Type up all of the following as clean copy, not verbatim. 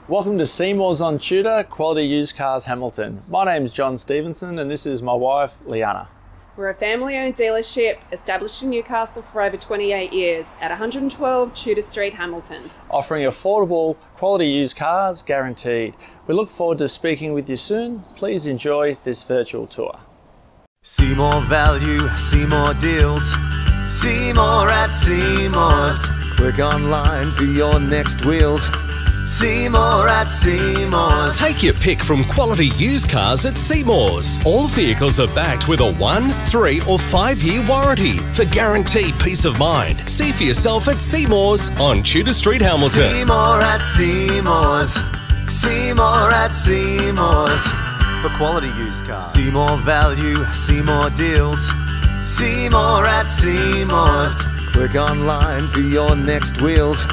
Welcome to Seymour's on Tudor, Quality Used Cars Hamilton. My name's John Stevenson and this is my wife, Leanna. We're a family-owned dealership established in Newcastle for over 28 years at 112 Tudor Street, Hamilton. Offering affordable, quality used cars guaranteed. We look forward to speaking with you soon. Please enjoy this virtual tour. See more value, see more deals. See more at Seymour's. Click online for your next wheels. See more at Seymour's. Take your pick from quality used cars at Seymour's. All vehicles are backed with a 1, 3 or 5 year warranty for guaranteed peace of mind. See for yourself at Seymour's on Tudor Street, Hamilton. See more at Seymour's. See more at Seymour's. For quality used cars. See more value, see more deals. See more at Seymour's. Click online for your next wheels.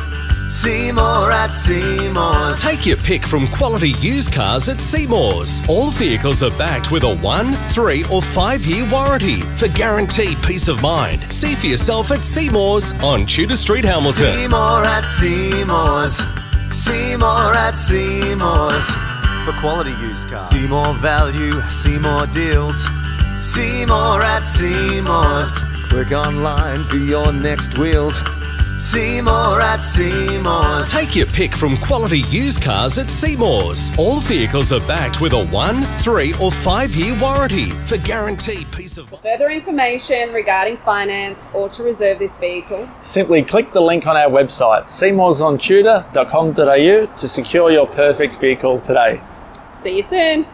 See more at Seymour's. Take your pick from quality used cars at Seymour's. All vehicles are backed with a 1, 3 or 5 year warranty for guaranteed peace of mind. See for yourself at Seymour's on Tudor Street, Hamilton. See more at Seymour's. See more at Seymour's. For quality used cars. See more value, see more deals. See more at Seymour's. Click online for your next wheels. See more at Seymour's. Take your pick from quality used cars at Seymour's. All vehicles are backed with a 1, 3 or 5 year warranty for guaranteed peace of mind. For further information regarding finance or to reserve this vehicle, Simply click the link on our website, seymoursontudor.com.au, to secure your perfect vehicle today. see you soon.